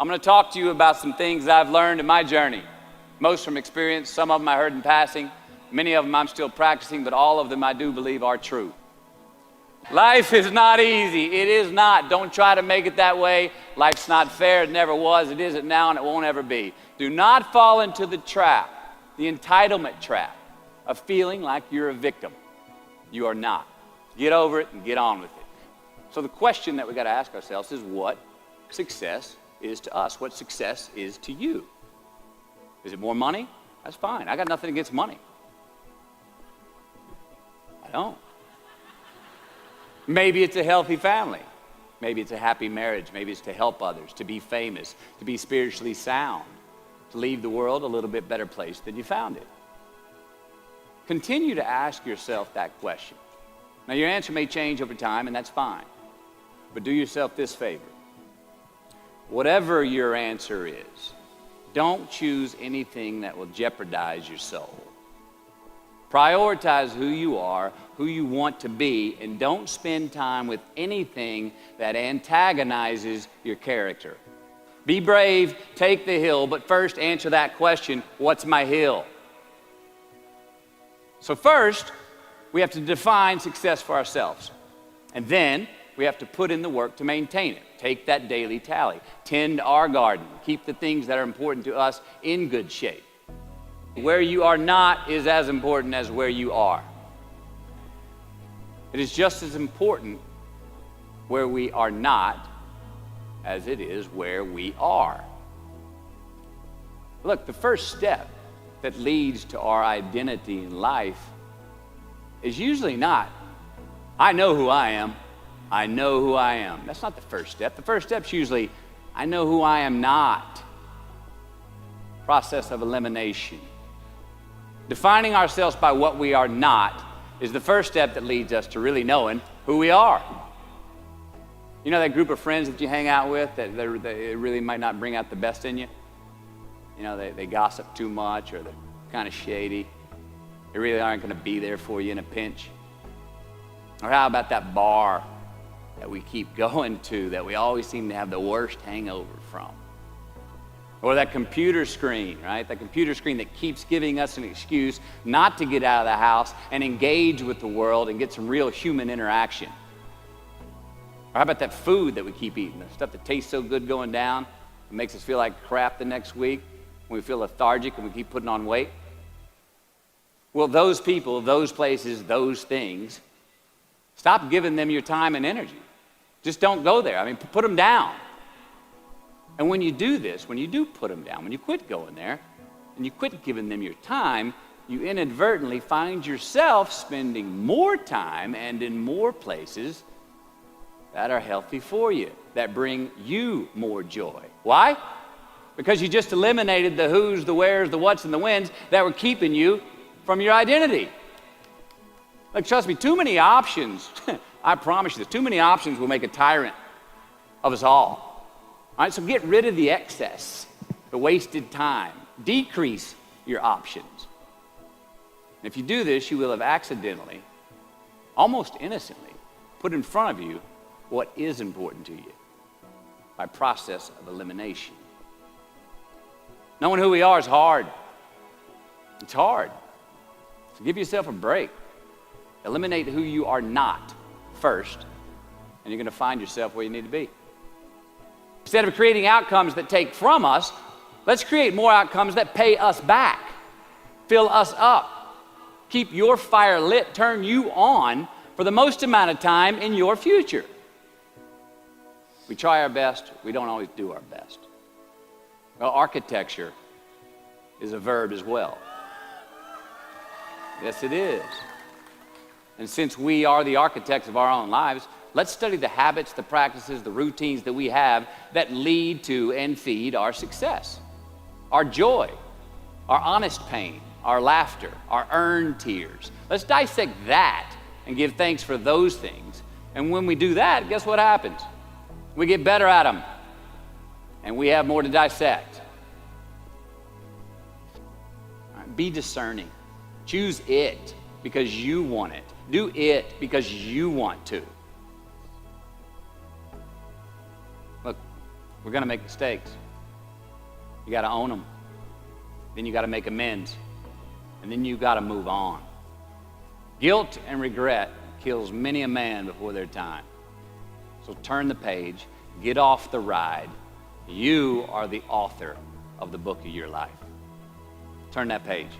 I'm going to talk to you about some things I've learned in my journey. Most from experience, some of them I heard in passing. Many of them I'm still practicing, but all of them I do believe are true. Life is not easy. It is not. Don't try to make it that way. Life's not fair. It never was. It isn't now, and it won't ever be. Do not fall into the trap, the entitlement trap, of feeling like you're a victim. You are not. Get over it and get on with it. So the question that we got to ask ourselves is, what success is to us? What success is to you? Is it more money? That's fine. I got nothing against money. I don't. Maybe it's a healthy family. Maybe it's a happy marriage. Maybe it's to help others, to be famous, to be spiritually sound, to leave the world a little bit better place than you found it. Continue to ask yourself that question. Now, your answer may change over time, and that's fine. But do yourself this favor. Whatever your answer is, don't choose anything that will jeopardize your soul. Prioritize who you are, who you want to be, and don't spend time with anything that antagonizes your character. Be brave, take the hill, but first answer that question, what's my hill? So first, we have to define success for ourselves. And then we have to put in the work to maintain it. Take that daily tally. Tend our garden. Keep the things that are important to us in good shape. Where you are not is as important as where you are. It is just as important where we are not as it is where we are. Look, the first step that leads to our identity in life is usually not, I know who I am. I know who I am. That's not the first step. The first step's usually, I know who I am not. Process of elimination. Defining ourselves by what we are not is the first step that leads us to really knowing who we are. You know that group of friends that you hang out with that they really might not bring out the best in you? You know, they gossip too much, or they're kind of shady. They really aren't going to be there for you in a pinch. Or how about that bar that we keep going to that we always seem to have the worst hangover from? Or that computer screen, right? That computer screen that keeps giving us an excuse not to get out of the house and engage with the world and get some real human interaction. Or how about that food that we keep eating, the stuff that tastes so good going down, it makes us feel like crap the next week, when we feel lethargic and we keep putting on weight? Well, those people, those places, those things, stop giving them your time and energy. Just don't go there. I mean, put them down. And when you do this, when you do put them down, when you quit going there, and you quit giving them your time, you inadvertently find yourself spending more time and in more places that are healthy for you, that bring you more joy. Why? Because you just eliminated the who's, the where's, the what's, and the when's that were keeping you from your identity. Like, trust me, too many options, I promise you this, too many options will make a tyrant of us all. All right, so get rid of the excess, the wasted time. Decrease your options. And if you do this, you will have accidentally, almost innocently, put in front of you what is important to you by process of elimination. Knowing who we are is hard. It's hard. So give yourself a break. Eliminate who you are not first, and you're going to find yourself where you need to be. Instead of creating outcomes that take from us, let's create more outcomes that pay us back, fill us up, keep your fire lit, turn you on for the most amount of time in your future. We try our best, we don't always do our best. Well, architecture is a verb as well. Yes, it is. And since we are the architects of our own lives, let's study the habits, the practices, the routines that we have that lead to and feed our success, our joy, our honest pain, our laughter, our earned tears. Let's dissect that and give thanks for those things. And when we do that, guess what happens? We get better at them, and we have more to dissect. All right, be discerning. Choose it because you want it. Do it because you want to. Look, we're going to make mistakes. You got to own them. Then you got to make amends. And then you got to move on. Guilt and regret kills many a man before their time. So turn the page, get off the ride. You are the author of the book of your life. Turn that page.